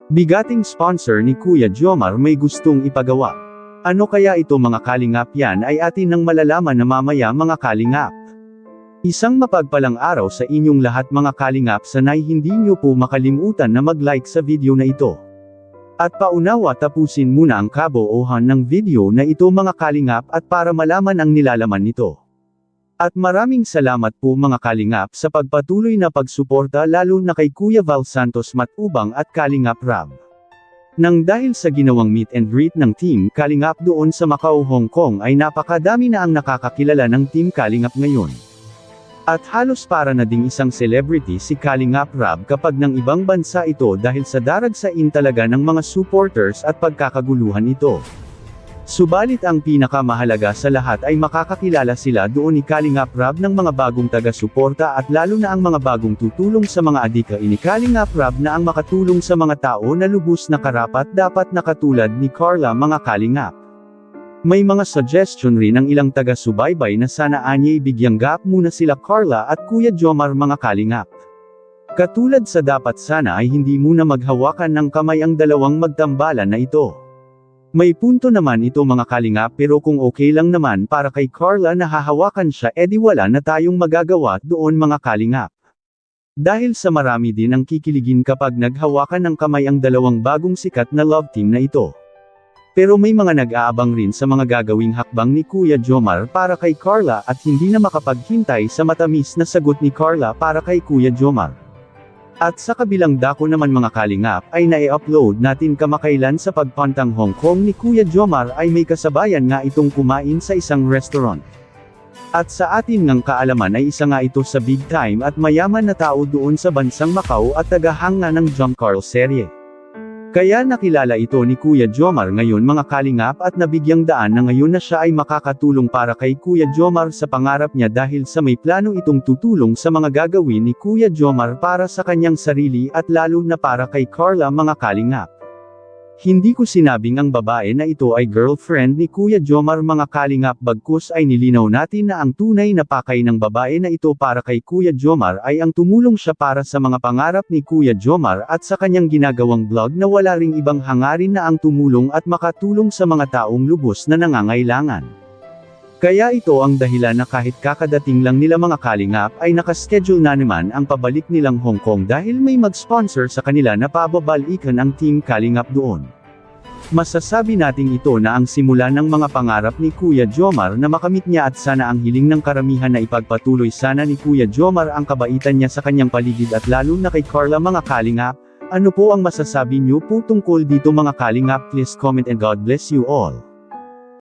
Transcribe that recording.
Bigating sponsor ni Kuya Jomar may gustong ipagawa. Ano kaya ito mga kalingap? Yan ay atin nang malalaman na mamaya mga kalingap. Isang mapagpalang araw sa inyong lahat mga kalingap, sanay hindi nyo po makalimutan na mag-like sa video na ito. At paunawa tapusin muna ang kabuuan ng video na ito mga kalingap at para malaman ang nilalaman nito. At maraming salamat po mga kalingap sa pagpatuloy na pagsuporta lalo na kay Kuya Val Santos Matubang at Kalingap Rab. Nang dahil sa ginawang meet and greet ng Team Kalingap doon sa Macau, Hong Kong ay napakadami na ang nakakakilala ng Team Kalingap ngayon. At halos para na ding isang celebrity si Kalingap Rab kapag ng ibang bansa ito dahil sa daragsain talaga ng mga supporters at pagkakaguluhan ito. Subalit ang pinakamahalaga sa lahat ay makakakilala sila doon ni Kalingap Rab ng mga bagong taga-suporta at lalo na ang mga bagong tutulong sa mga adika ni Kalingap Rab na ang makatulong sa mga tao na lubos na karapat-dapat na katulad ni Carla mga kalingap. May mga suggestion rin ng ilang taga-subaybay na sana anya'y bigyang gap muna sila Carla at Kuya Jomar mga kalingap. Katulad sa dapat sana ay hindi muna maghawakan ng kamay ang dalawang magtambalan na ito. May punto naman ito mga kalingap, pero kung okay lang naman para kay Carla na hahawakan siya edi wala na tayong magagawa doon mga kalingap. Dahil sa marami din ang kikiligin kapag naghawakan ng kamay ang dalawang bagong sikat na love team na ito. Pero may mga nag-aabang rin sa mga gagawing hakbang ni Kuya Jomar para kay Carla at hindi na makapaghintay sa matamis na sagot ni Carla para kay Kuya Jomar. At sa kabilang dako naman mga kalingap ay na-upload natin kamakailan sa pagpuntang Hong Kong ni Kuya Jomar ay may kasabayan nga itong kumain sa isang restaurant. At sa atin ngang kaalaman ay isa nga ito sa big time at mayaman na tao doon sa bansang Macau at tagahanga ng Jump Carl serye. Kaya nakilala ito ni Kuya Jomar ngayon mga kalingap at nabigyang daan na ngayon na siya ay makakatulong para kay Kuya Jomar sa pangarap niya dahil sa may plano itong tutulong sa mga gagawin ni Kuya Jomar para sa kanyang sarili at lalo na para kay Carla mga kalingap. Hindi ko sinabing ang babae na ito ay girlfriend ni Kuya Jomar mga kalingap, bagkus ay nilinaw natin na ang tunay na pakay ng babae na ito para kay Kuya Jomar ay ang tumulong siya para sa mga pangarap ni Kuya Jomar at sa kanyang ginagawang vlog na wala ring ibang hangarin na ang tumulong at makatulong sa mga taong lubos na nangangailangan. Kaya ito ang dahilan na kahit kakadating lang nila mga kalingap ay nakaschedule na naman ang pabalik nilang Hong Kong dahil may mag-sponsor sa kanila na pababalikan ang Team Kalingap doon. Masasabi nating ito na ang simula ng mga pangarap ni Kuya Jomar na makamit niya at sana ang hiling ng karamihan na ipagpatuloy sana ni Kuya Jomar ang kabaitan niya sa kanyang paligid at lalo na kay Carla mga kalingap. Ano po ang masasabi niyo po tungkol dito mga kalingap? Please comment and God bless you all.